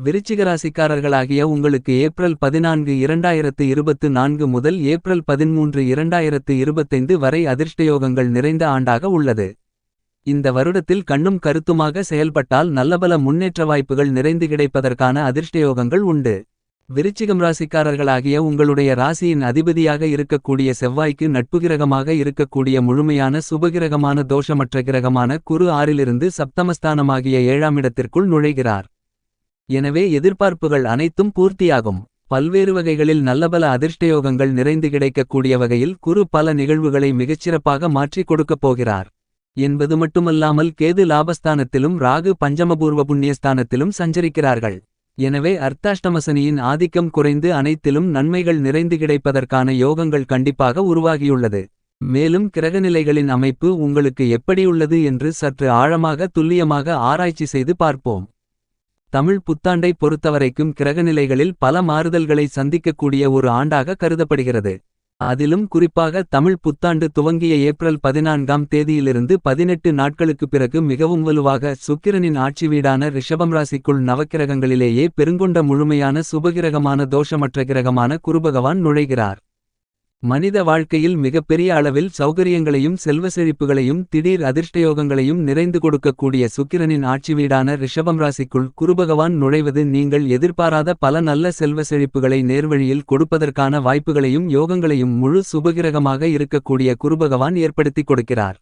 விருச்சிகராசிக்காரர்களாகிய உங்களுக்கு ஏப்ரல் 14 2024 முதல் ஏப்ரல் 13 2025 வரை அதிர்ஷ்டயோகங்கள் நிறைந்த ஆண்டாக உள்ளது. இந்த வருடத்தில் கண்ணும் கருத்துமாக செயல்பட்டால் நல்லபல முன்னேற்ற வாய்ப்புகள் நிறைந்து கிடைப்பதற்கான அதிர்ஷ்டயோகங்கள் உண்டு. விருச்சிகம் ராசிக்காரர்களாகிய உங்களுடைய ராசியின் அதிபதியாக இருக்கக்கூடிய செவ்வாய்க்கு நட்புகிரகமாக இருக்கக்கூடிய முழுமையான சுபகிரகமான தோஷமற்ற கிரகமான குரு 6லிருந்து சப்தமஸ்தானமாகிய 7ஆம் இடத்திற்குள் நுழைகிறார். எனவே எதிர்பார்ப்புகள் அனைத்தும் பூர்த்தியாகும். பல்வேறு வகைகளில் நல்லபல அதிர்ஷ்டயோகங்கள் நிறைந்து கிடைக்கக்கூடிய வகையில் குரு பல நிகழ்வுகளை மிகச்சிறப்பாக மாற்றிக் கொடுக்கப் போகிறார் என்பது மட்டுமல்லாமல் கேது லாபஸ்தானத்திலும் ராகு பஞ்சமபூர்வ புண்ணியஸ்தானத்திலும் சஞ்சரிக்கிறார்கள். எனவே அர்த்தாஷ்டமசனியின் ஆதிக்கம் குறைந்து அனைத்திலும் நன்மைகள் நிறைந்து கிடைப்பதற்கான யோகங்கள் கண்டிப்பாக உருவாகியுள்ளது. மேலும் கிரகநிலைகளின் அமைப்பு உங்களுக்கு எப்படியுள்ளது என்று சற்று ஆழமாக துல்லியமாக ஆராய்ச்சி செய்து பார்ப்போம். தமிழ் புத்தாண்டை பொறுத்தவரைக்கும் கிரகநிலைகளில் பல மாறுதல்களை சந்திக்கக்கூடிய ஒரு ஆண்டாக கருதப்படுகிறது. அதிலும் குறிப்பாக தமிழ் புத்தாண்டு துவங்கிய ஏப்ரல் 14ஆம் தேதியிலிருந்து 18 நாட்களுக்குப் பிறகு மிகவும் வலுவாக சுக்கிரனின் ஆட்சி வீடான ரிஷபம் ராசிக்குள் நவக்கிரகங்களிலேயே பெருங்கொண்ட முழுமையான சுபகிரகமான தோஷமற்ற கிரகமான குருபகவான் நுழைகிறார். மனித வாழ்க்கையில் மிகப்பெரிய அளவில் சௌகரியங்களையும் செல்வ செழிப்புகளையும் திடீர் அதிர்ஷ்டயோகங்களையும் நிறைந்து கொடுக்கக்கூடிய சுக்கிரனின் ஆட்சி வீடான ரிஷபம் ராசிக்குள் குருபகவான் நுழைவது நீங்கள் எதிர்பாராத பல நல்ல செல்வ செழிப்புகளை நேர்வழியில் கொடுப்பதற்கான வாய்ப்புகளையும் யோகங்களையும் முழு சுபகிரகமாக இருக்கக்கூடிய குருபகவான் ஏற்படுத்தி கொடுக்கிறார்.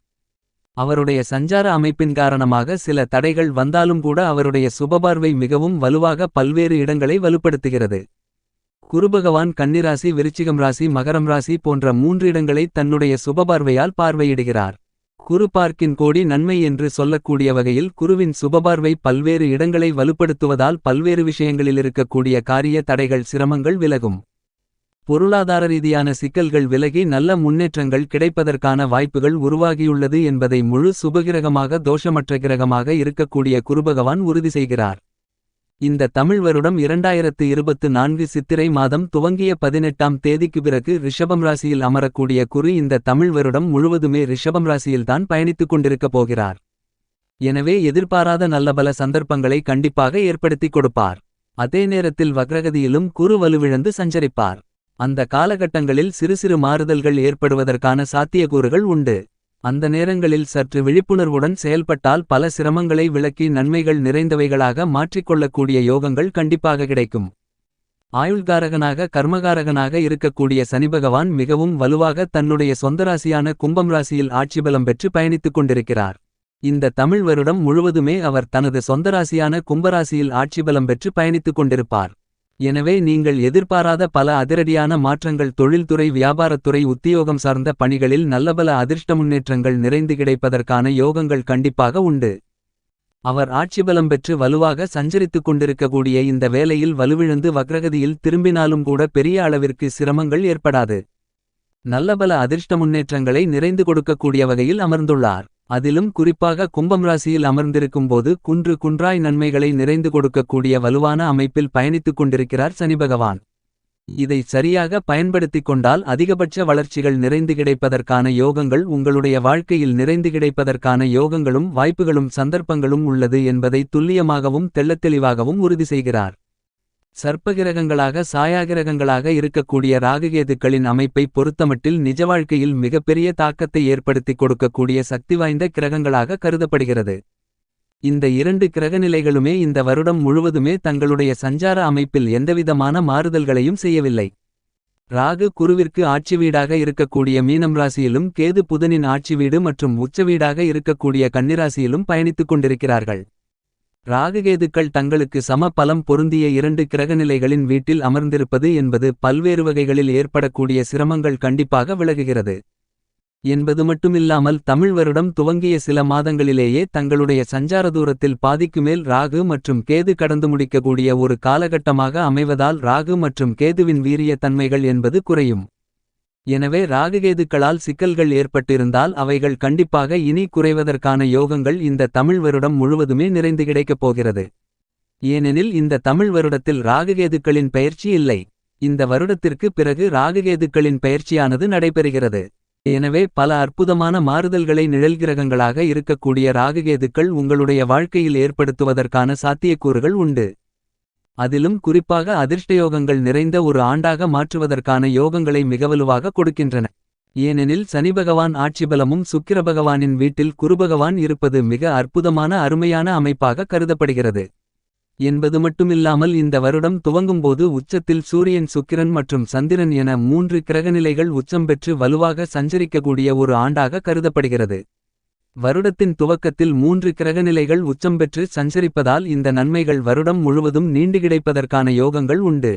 அவருடைய சஞ்சார அமைப்பின் காரணமாக சில தடைகள் வந்தாலும் கூட அவருடைய சுபபார்வை மிகவும் வலுவாக பல்வேறு இடங்களை வலுப்படுத்துகிறது. குருபகவான் கன்னிராசி விருச்சிகம் ராசி மகரம் ராசி போன்ற 3 இடங்களை தன்னுடைய சுபபார்வையால் பார்வையிடுகிறார். குரு பார்க்கின் கோடி நன்மை என்று சொல்லக்கூடிய வகையில் குருவின் சுபபார்வை பல்வேறு இடங்களை வலுப்படுத்துவதால் பல்வேறு விஷயங்களில் இருக்கக்கூடிய காரிய தடைகள் சிரமங்கள் விலகும். பொருளாதார ரீதியான சிக்கல்கள் விலகி நல்ல முன்னேற்றங்கள் கிடைப்பதற்கான வாய்ப்புகள் உருவாகியுள்ளது என்பதை முழு சுபகிரகமாக தோஷமற்ற கிரகமாக இருக்கக்கூடிய குருபகவான் உறுதி செய்கிறார். இந்த தமிழ் வருடம் 2024 சித்திரை மாதம் துவங்கிய 18ஆம் தேதிக்கு பிறகு ரிஷபம் ராசியில் அமரக்கூடிய குரு இந்த தமிழ் வருடம் முழுவதுமே ரிஷபம் ராசியில்தான் பயணித்துக் கொண்டிருக்கப் போகிறார். எனவே எதிர்பாராத நல்லபல சந்தர்ப்பங்களை கண்டிப்பாக ஏற்படுத்திக் கொடுப்பார். அதே நேரத்தில் வக்ரகதியிலும் குரு வலுவிழந்து சஞ்சரிப்பார். அந்த காலகட்டங்களில் சிறு சிறு மாறுதல்கள் ஏற்படுவதற்கான சாத்தியக்கூறுகள் உண்டு. அந்த நேரங்களில் சற்று விழிப்புணர்வுடன் செயல்பட்டால் பல சிரமங்களை விலக்கி நன்மைகள் நிறைந்தவைகளாக மாற்றிக்கொள்ளக்கூடிய யோகங்கள் கண்டிப்பாக கிடைக்கும். ஆயுள்காரகனாக கர்மகாரகனாக இருக்கக்கூடிய சனிபகவான் மிகவும் வலுவாக தன்னுடைய சொந்த ராசியான கும்பம் ராசியில் ஆட்சிபலம் பெற்று பயணித்துக் கொண்டிருக்கிறார். இந்த தமிழ் வருடம் முழுவதுமே அவர் தனது சொந்த ராசியான கும்பராசியில் ஆட்சிபலம் பெற்று பயணித்துக் கொண்டிருப்பார். எனவே நீங்கள் எதிர்பாராத பல அதிரடியான மாற்றங்கள் தொழில்துறை வியாபாரத்துறை உத்தியோகம் சார்ந்த பணிகளில் நல்லபல அதிர்ஷ்ட முன்னேற்றங்கள் நிறைந்து கிடைப்பதற்கான யோகங்கள் கண்டிப்பாக உண்டு. அவர் ஆட்சிபலம் பெற்று வலுவாக சஞ்சரித்துக் கொண்டிருக்கக்கூடிய இந்த வேளையில் வலுவிழந்து வக்ரகதியில் திரும்பினாலும் கூட பெரிய அளவிற்கு சிரமங்கள் ஏற்படாது. நல்லபல அதிர்ஷ்ட முன்னேற்றங்களை நிறைந்து கொடுக்கக்கூடிய வகையில் அமர்ந்துள்ளார். அதிலும் குறிப்பாக கும்பம் ராசியில் அமர்ந்திருக்கும் போது குன்று குன்றாய் நன்மைகளை நிறைந்து கொடுக்கக்கூடிய வலுவான அமைப்பில் பயணித்துக் கொண்டிருக்கிறார் சனிபகவான். இதை சரியாக பயன்படுத்திக் கொண்டால் அதிகபட்ச வளர்ச்சிகள் நிறைந்து கிடைப்பதற்கான யோகங்கள் உங்களுடைய வாழ்க்கையில் நிறைந்து கிடைப்பதற்கான யோகங்களும் வாய்ப்புகளும் சந்தர்ப்பங்களும் உள்ளது என்பதை துல்லியமாகவும் தெள்ளத்தெளிவாகவும் உறுதி செய்கிறார். சர்ப்பகிரகங்களாக சாயாகிரகங்களாக இருக்கக்கூடிய ராகுகேதுக்களின் அமைப்பை பொறுத்தமட்டில் நிஜ வாழ்க்கையில் மிகப்பெரிய தாக்கத்தை ஏற்படுத்தி கொடுக்கக்கூடிய சக்தி வாய்ந்த கிரகங்களாக கருதப்படுகிறது. இந்த 2 கிரகநிலைகளுமே இந்த வருடம் முழுவதுமே தங்களுடைய சஞ்சார அமைப்பில் எந்தவிதமான மாறுதல்களையும் செய்யவில்லை. ராகு குருவிற்கு ஆட்சி வீடாக இருக்கக்கூடிய மீனம் ராசியிலும் கேது புதனின் ஆட்சி வீடு மற்றும் உச்ச வீடாக இருக்கக்கூடிய கன்னிராசியிலும் பயணித்துக் கொண்டிருக்கிறார்கள். ராகுகேதுக்கள் தங்களுக்கு சம பலம் பொருந்திய 2 கிரகநிலைகளின் வீட்டில் அமர்ந்திருப்பது என்பது பல்வேறு வகைகளில் ஏற்படக்கூடிய சிரமங்கள் கண்டிப்பாக விலகுகிறது என்பது மட்டுமில்லாமல் தமிழ் வருடம் துவங்கிய சில மாதங்களிலேயே தங்களுடைய சஞ்சார தூரத்தில் பாதிக்கு மேல் ராகு மற்றும் கேது கடந்து முடிக்கக்கூடிய ஒரு காலகட்டமாக அமைவதால் ராகு மற்றும் கேதுவின் வீரிய தன்மைகள் என்பது குறையும். எனவே ராகுகேதுக்களால் சிக்கல்கள் ஏற்பட்டிருந்தால் அவைகள் கண்டிப்பாக இனி குறைவதற்கான யோகங்கள் இந்த தமிழ் வருடம் முழுவதுமே நிறைந்து கிடைக்கப் போகிறது. ஏனெனில் இந்த தமிழ் வருடத்தில் ராகுகேதுக்களின் பெயர்ச்சி இல்லை. இந்த வருடத்திற்கு பிறகு ராகுகேதுக்களின் பெயர்ச்சியானது நடைபெறுகிறது. எனவே பல அற்புதமான மாறுதல்களை நிழல்கிரகங்களாக இருக்கக்கூடிய ராகுகேதுக்கள் உங்களுடைய வாழ்க்கையில் ஏற்படுத்துவதற்கான சாத்தியக்கூறுகள் உண்டு. அதிலும் குறிப்பாக அதிர்ஷ்டயோகங்கள் நிறைந்த ஒரு ஆண்டாக மாற்றுவதற்கான யோகங்களை மிகவலுவாக கொடுக்கின்றன. ஏனெனில் சனிபகவான் ஆட்சிபலமும் சுக்கிரபகவானின் வீட்டில் குருபகவான் இருப்பது மிக அற்புதமான அருமையான அமைப்பாக கருதப்படுகிறது. என்பது மட்டுமில்லாமல் இந்த வருடம் துவங்கும்போது உச்சத்தில் சூரியன் சுக்கிரன் மற்றும் சந்திரன் என 3 கிரகநிலைகள் உச்சம் பெற்று வலுவாக சஞ்சரிக்கக்கூடிய ஒரு ஆண்டாக கருதப்படுகிறது. வருடத்தின் துவக்கத்தில் 3 கிரகநிலைகள் உச்சம் பெற்று சஞ்சரிப்பதால் இந்த நன்மைகள் வருடம் முழுவதும் நீண்டு கிடைப்பதற்கான யோகங்கள் உண்டு.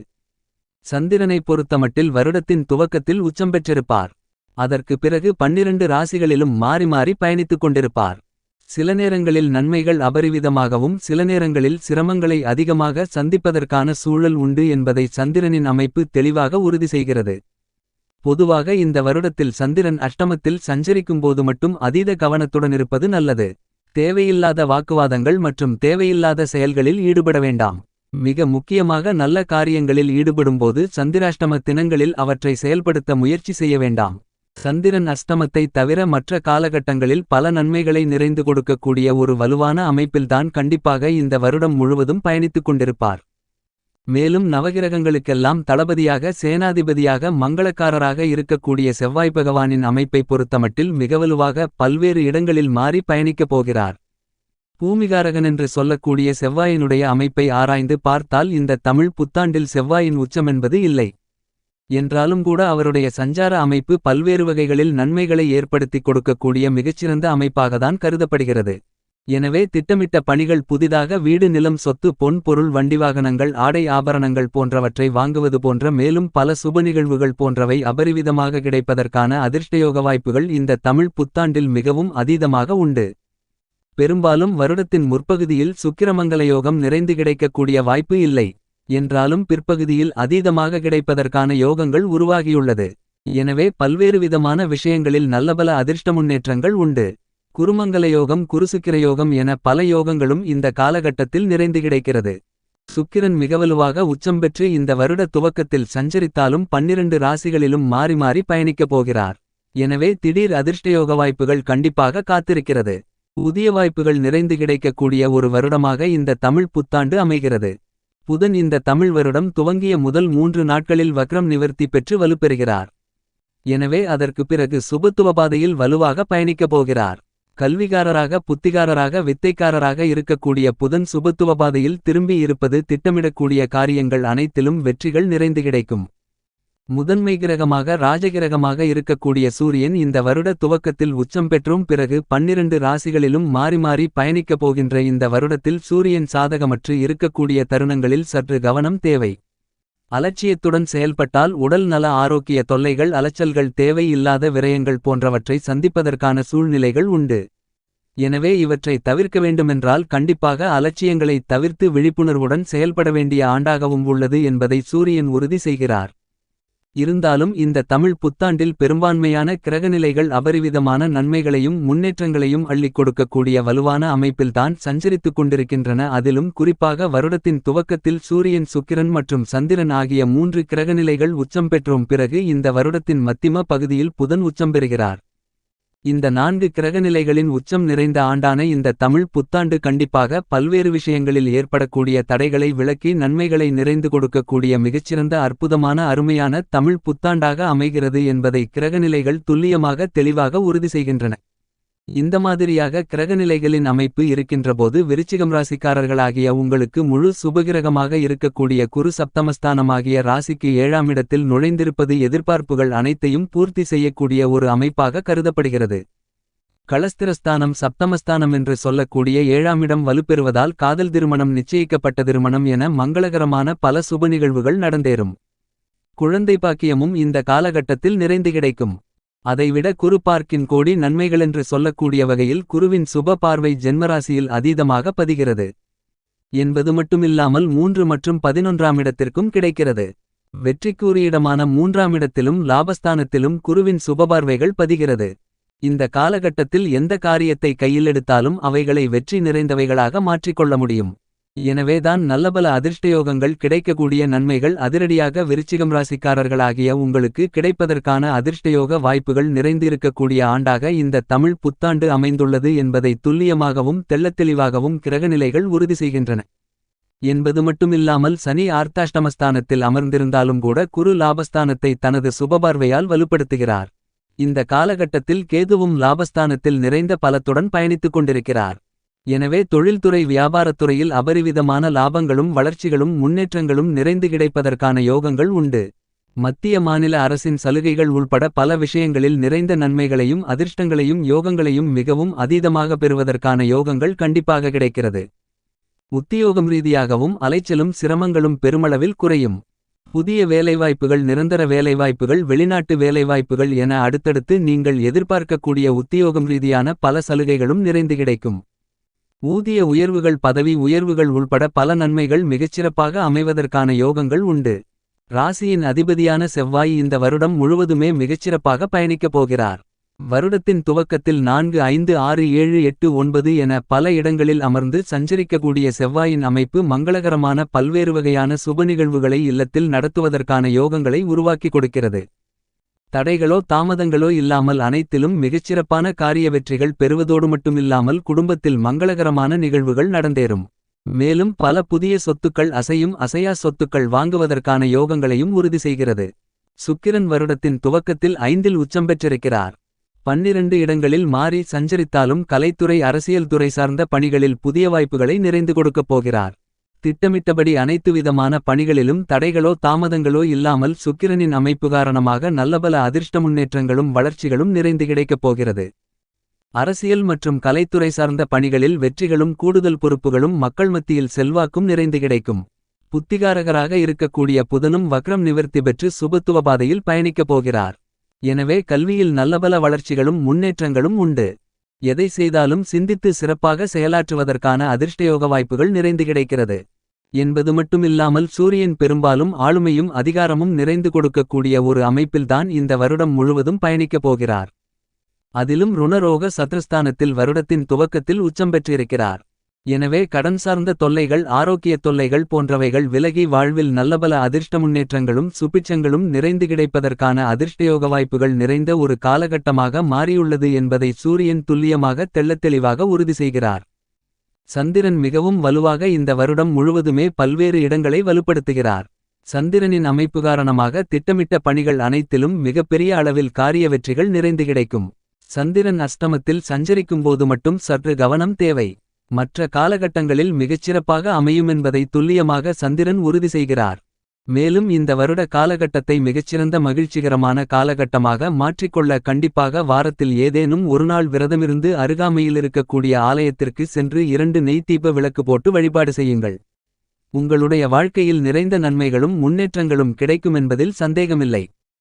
சந்திரனை பொறுத்தமட்டில் வருடத்தின் துவக்கத்தில் உச்சம் பெற்றிருப்பார். அதற்கு பிறகு 12 ராசிகளிலும் மாறி மாறி பயணித்துக் கொண்டிருப்பார். சில நேரங்களில் நன்மைகள் அபரிவிதமாகவும் சில நேரங்களில் சிரமங்களை அதிகமாக சந்திப்பதற்கான சூழல் உண்டு என்பதை சந்திரனின் அமைப்பு தெளிவாக உறுதி செய்கிறது. பொதுவாக இந்த வருடத்தில் சந்திரன் அஷ்டமத்தில் சஞ்சரிக்கும்போது மட்டும் அதீத கவனத்துடனிருப்பது நல்லது. தேவையில்லாத வாக்குவாதங்கள் மற்றும் தேவையில்லாத செயல்களில் ஈடுபட வேண்டாம். மிக முக்கியமாக நல்ல காரியங்களில் ஈடுபடும்போது சந்திராஷ்டம தினங்களில் அவற்றை செயல்படுத்த முயற்சி செய்ய வேண்டாம். சந்திரன் அஷ்டமத்தை தவிர மற்ற காலகட்டங்களில் பல நன்மைகளை நிறைந்து கொடுக்கக்கூடிய ஒரு வலுவான அமைப்பில்தான் கண்டிப்பாக இந்த வருடம் முழுவதும் பயணித்துக் கொண்டிருப்பார். மேலும் நவகிரகங்களுக்கெல்லாம் தளபதியாக சேனாதிபதியாக மங்களக்காரராக இருக்கக்கூடிய செவ்வாய் பகவானின் அமைப்பை பொறுத்தமட்டில் மிகவலுவாக பல்வேறு இடங்களில் மாறி பயணிக்கப் போகிறார். பூமிகாரகனென்று சொல்லக்கூடிய செவ்வாயினுடைய அமைப்பை ஆராய்ந்து பார்த்தால் இந்த தமிழ் புத்தாண்டில் செவ்வாயின் உச்சமென்பது இல்லை. என்றாலும் கூட அவருடைய சஞ்சார அமைப்பு பல்வேறு வகைகளில் நன்மைகளை ஏற்படுத்திக் கொடுக்கக்கூடிய மிகச்சிறந்த அமைப்பாகத்தான் கருதப்படுகிறது. எனவே திட்டமிட்ட பணிகள், புதிதாக வீடு, நிலம், சொத்து, பொன் பொருள், வண்டிவாகனங்கள், ஆடை ஆபரணங்கள் போன்றவற்றை வாங்குவது போன்ற மேலும் பல சுப நிகழ்வுகள் போன்றவை அபரிவிதமாக கிடைப்பதற்கான அதிர்ஷ்டயோக வாய்ப்புகள் இந்த தமிழ் புத்தாண்டில் மிகவும் அதீதமாக உண்டு. பெரும்பாலும் வருடத்தின் முற்பகுதியில் சுக்கிரமங்கல யோகம் நிறைந்து கிடைக்கக்கூடிய வாய்ப்பு இல்லை. என்றாலும் பிற்பகுதியில் அதீதமாக கிடைப்பதற்கான யோகங்கள் உருவாகியுள்ளது. எனவே பல்வேறு விதமான விஷயங்களில் நல்லபல அதிர்ஷ்ட முன்னேற்றங்கள் உண்டு. குருமங்கல யோகம், குருசுக்கிர யோகம் என பல யோகங்களும் இந்த காலகட்டத்தில் நிறைந்து கிடைக்கிறது. சுக்கிரன் மிகவலுவாக உச்சம் பெற்று இந்த வருட துவக்கத்தில் சஞ்சரித்தாலும் 12 ராசிகளிலும் மாறி மாறி பயணிக்கப் போகிறார். எனவே திடீர் அதிர்ஷ்டயோக வாய்ப்புகள் கண்டிப்பாக காத்திருக்கிறது. புதிய வாய்ப்புகள் நிறைந்து கிடைக்கக்கூடிய ஒரு வருடமாக இந்த தமிழ் புத்தாண்டு அமைகிறது. புதன் இந்த தமிழ் வருடம் துவங்கிய முதல் 3 நாட்களில் வக்ரம் நிவர்த்தி பெற்று வலுப்பெறுகிறார். எனவே அதற்கு பிறகு சுபத்துவபாதையில் வலுவாக பயணிக்கப் போகிறார். கல்விகாரராக, புத்திகாரராக, வித்தைக்காரராக இருக்கக்கூடிய புதன் சுபத்துவபாதையில் திரும்பி இருப்பது திட்டமிடக்கூடிய காரியங்கள் அனைத்திலும் வெற்றிகள் நிறைந்து கிடைக்கும். முதன்மை கிரகமாக ராஜகிரகமாக இருக்கக்கூடிய சூரியன் இந்த வருட துவக்கத்தில் உச்சம் பெற்றும் பிறகு 12 ராசிகளிலும் மாறி மாறி பயணிக்கப் போகின்ற இந்த வருடத்தில் சூரியன் சாதகமற்று இருக்கக்கூடிய தருணங்களில் சற்று கவனம் தேவை. அலட்சியத்துடன் செயல்பட்டால் உடல் நல ஆரோக்கிய தொல்லைகள், அலைச்சல்கள், தேவை இல்லாத விரயங்கள் போன்றவற்றை சந்திப்பதற்கான சூழ்நிலைகள் உண்டு. எனவே இவற்றை தவிர்க்க வேண்டுமென்றால் கண்டிப்பாக அலட்சியங்களை தவிர்த்து விழிப்புணர்வுடன் செயல்பட வேண்டிய ஆண்டாகவும் உள்ளது என்பதை சூரியன் உறுதி செய்கிறார். இருந்தாலும் இந்த தமிழ் புத்தாண்டில் பெரும்பான்மையான கிரகநிலைகள் அபரிவிதமான நன்மைகளையும் முன்னேற்றங்களையும் அள்ளிக் கொடுக்கக்கூடிய வலுவான அமைப்பில்தான் சஞ்சரித்துக் கொண்டிருக்கின்றன. அதிலும் குறிப்பாக வருடத்தின் துவக்கத்தில் சூரியன், சுக்கிரன் மற்றும் சந்திரன் ஆகிய 3 கிரகநிலைகள் உச்சம் பெற்றும் பிறகு இந்த வருடத்தின் மத்திம பகுதியில் புதன் உச்சம் பெறுகிறார். இந்த 4 கிரகநிலைகளின் உச்சம் நிறைந்த ஆண்டான இந்த தமிழ் புத்தாண்டு கண்டிப்பாக பல்வேறு விஷயங்களில் ஏற்படக்கூடிய தடைகளை விலக்கி நன்மைகளை நிறைந்து கொடுக்கக்கூடிய மிகச்சிறந்த அற்புதமான அருமையான தமிழ் புத்தாண்டாக அமைகிறது என்பதை கிரகநிலைகள் துல்லியமாக தெளிவாக உறுதி செய்கின்றன. இந்த மாதிரியாக கிரகநிலைகளின் அமைப்பு இருக்கின்றபோது விருச்சிகம் ராசிக்காரர்களாகிய உங்களுக்கு முழு சுபகிரகமாக இருக்கக்கூடிய குரு சப்தமஸ்தானமாகிய ராசிக்கு 7ஆம் இடத்தில் நுழைந்திருப்பது எதிர்பார்ப்புகள் அனைத்தையும் பூர்த்தி செய்யக்கூடிய ஒரு அமைப்பாக கருதப்படுகிறது. களஸ்திரஸ்தானம், சப்தமஸ்தானம் என்று சொல்லக்கூடிய 7ஆம் இடம் வலுப்பெறுவதால் காதல் திருமணம், நிச்சயிக்கப்பட்ட திருமணம் என மங்களகரமான பல சுப நிகழ்வுகள் நடந்தேறும். குழந்தை பாக்கியமும் இந்த காலகட்டத்தில் நிறைந்து கிடைக்கும். அதைவிட குரு பார்க்கின் கோடி நன்மைகளென்று சொல்லக்கூடிய வகையில் குருவின் சுப பார்வை ஜென்மராசியில் அதீதமாக பதிகிறது என்பது மட்டுமில்லாமல் 3 மற்றும் 11ஆம் இடத்திற்கும் கிடைக்கிறது. வெற்றிக்குரியடமான 3ஆம் இடத்திலும் லாபஸ்தானத்திலும் குருவின் சுபபார்வைகள் பதிகிறது. இந்த காலகட்டத்தில் எந்த காரியத்தை கையில் எடுத்தாலும் அவைகளை வெற்றி நிறைந்தவைகளாக மாற்றிக்கொள்ள முடியும். எனவேதான் நல்லபல அதிர்ஷ்டயோகங்கள் கிடைக்கக்கூடிய நன்மைகள் அதிரடியாக விருச்சிகம் ராசிக்காரர்களாகிய உங்களுக்கு கிடைப்பதற்கான அதிர்ஷ்டயோக வாய்ப்புகள் நிறைந்திருக்கக்கூடிய ஆண்டாக இந்த தமிழ் புத்தாண்டு அமைந்துள்ளது என்பதை துல்லியமாகவும் தெள்ளத்தெளிவாகவும் கிரகநிலைகள் உறுதி செய்கின்றன. என்பது மட்டுமில்லாமல் சனி ஆர்த்தாஷ்டமஸ்தானத்தில் அமர்ந்திருந்தாலும் கூட குரு லாபஸ்தானத்தை தனது சுபபார்வையால் வலுப்படுத்துகிறார். இந்த காலகட்டத்தில் கேதுவும் லாபஸ்தானத்தில் நிறைந்த பலத்துடன் பயணித்துக் கொண்டிருக்கிறார். எனவே தொழில்துறை வியாபாரத்துறையில் அபரிவிதமான லாபங்களும் வளர்ச்சிகளும் முன்னேற்றங்களும் நிறைந்து கிடைப்பதற்கான யோகங்கள் உண்டு. மத்திய மாநில அரசின் சலுகைகள் உள்பட பல விஷயங்களில் நிறைந்த நன்மைகளையும் அதிர்ஷ்டங்களையும் யோகங்களையும் மிகவும் அதீதமாக பெறுவதற்கான யோகங்கள் கண்டிப்பாக கிடைக்கிறது. உத்தியோகம் ரீதியாகவும் அலைச்சலும் சிரமங்களும் பெருமளவில் குறையும். புதிய வேலைவாய்ப்புகள், நிரந்தர வேலைவாய்ப்புகள், வெளிநாட்டு வேலைவாய்ப்புகள் என அடுத்தடுத்து நீங்கள் எதிர்பார்க்கக்கூடிய உத்தியோகம் ரீதியான பல சலுகைகளும் நிறைந்து கிடைக்கும். ஊதிய உயர்வுகள், பதவி உயர்வுகள் உள்பட பல நன்மைகள் மிகச்சிறப்பாக அமைவதற்கான யோகங்கள் உண்டு. ராசியின் அதிபதியான செவ்வாய் இந்த வருடம் முழுவதுமே மிகச்சிறப்பாக பயணிக்கப் போகிறார். வருடத்தின் துவக்கத்தில் 4, 5, 6, 7, 8, 9 என பல இடங்களில் அமர்ந்து சஞ்சரிக்கக்கூடிய செவ்வாயின் அமைப்பு மங்களகரமான பல்வேறு வகையான சுப நிகழ்வுகளை இல்லத்தில் நடத்துவதற்கான யோகங்களை உருவாக்கி கொடுக்கிறது. தடைகளோ தாமதங்களோ இல்லாமல் அனைத்திலும் மிகச்சிறப்பான காரிய வெற்றிகள் பெறுவதோடு மட்டுமில்லாமல் குடும்பத்தில் மங்களகரமான நிகழ்வுகள் நடந்தேறும். மேலும் பல புதிய சொத்துக்கள், அசையும் அசையா சொத்துக்கள் வாங்குவதற்கான யோகங்களையும் உறுதி செய்கிறது. சுக்கிரன் வருடத்தின் துவக்கத்தில் 5இல் உச்சம் பெற்றிருக்கிறார். 12 இடங்களில் மாறி சஞ்சரித்தாலும் கலைத்துறை, அரசியல் துறை சார்ந்த பணிகளில் புதிய வாய்ப்புகளை நிறைந்து கொடுக்கப் போகிறார். திட்டமிட்டபடி அனைத்து விதமான பணிகளிலும் தடைகளோ தாமதங்களோ இல்லாமல் சுக்கிரனின் அமைப்பு காரணமாக நல்லபல அதிர்ஷ்ட முன்னேற்றங்களும் வளர்ச்சிகளும் நிறைந்து கிடைக்கப் போகிறது. அரசியல் மற்றும் கலைத்துறை சார்ந்த பணிகளில் வெற்றிகளும் கூடுதல் பொறுப்புகளும் மக்கள் மத்தியில் செல்வாக்கும் நிறைந்து கிடைக்கும். புத்திகாரகராக இருக்கக்கூடிய புதனும் வக்ரம் நிவர்த்தி பெற்று சுபத்துவ பாதையில் பயணிக்கப் போகிறார். எனவே கல்வியில் நல்லபல வளர்ச்சிகளும் முன்னேற்றங்களும் உண்டு. எதை செய்தாலும் சிந்தித்து சிறப்பாக செயலாற்றுவதற்கான அதிர்ஷ்டயோக வாய்ப்புகள் நிறைந்து கிடைக்கிறது. என்பது மட்டுமில்லாமல் சூரியன் பெரும்பாலும் ஆளுமையும் அதிகாரமும் நிறைந்து கொடுக்கக்கூடிய ஒரு அமைப்பில்தான் இந்த வருடம் முழுவதும் பயணிக்கப் போகிறார். அதிலும் ருணரோக சத்ருஸ்தானத்தில் வருடத்தின் துவக்கத்தில் உச்சம் பெற்றிருக்கிறார். எனவே கடன் சார்ந்த தொல்லைகள், ஆரோக்கிய தொல்லைகள் போன்றவைகள் விலகி வாழ்வில் நல்லபல அதிர்ஷ்ட முன்னேற்றங்களும் சுபிட்சங்களும் நிறைந்து கிடைப்பதற்கான அதிர்ஷ்டயோக வாய்ப்புகள் நிறைந்த ஒரு காலகட்டமாக மாறியுள்ளது என்பதை சூரியன் துல்லியமாக தெள்ளத்தெளிவாக உறுதி செய்கிறார். சந்திரன் மிகவும் வலுவாக இந்த வருடம் முழுவதுமே பல்வேறு இடங்களை வலுப்படுத்துகிறார். சந்திரனின் அமைப்பு காரணமாக திட்டமிட்ட பணிகள் அனைத்திலும் மிகப்பெரிய அளவில் காரிய வெற்றிகள் நிறைந்து கிடைக்கும். சந்திரன் அஷ்டமத்தில் சஞ்சரிக்கும்போது மட்டும் சற்று கவனம் தேவை. மற்ற காலகட்டங்களில் மிகச்சிறப்பாக அமையுமென்பதை துல்லியமாக சந்திரன் உறுதி செய்கிறார். மேலும் இந்த வருட காலகட்டத்தை மிகச்சிறந்த மகிழ்ச்சிகரமான காலகட்டமாக மாற்றிக்கொள்ள கண்டிப்பாக வாரத்தில் ஏதேனும் ஒருநாள் விரதமிருந்து அருகாமையில் இருக்கக்கூடிய ஆலயத்திற்கு சென்று 2 நெய் தீப விளக்கு போட்டு வழிபாடு செய்யுங்கள். உங்களுடைய வாழ்க்கையில் நிறைந்த நன்மைகளும் முன்னேற்றங்களும் கிடைக்குமென்பதில் சந்தேகமில்லை.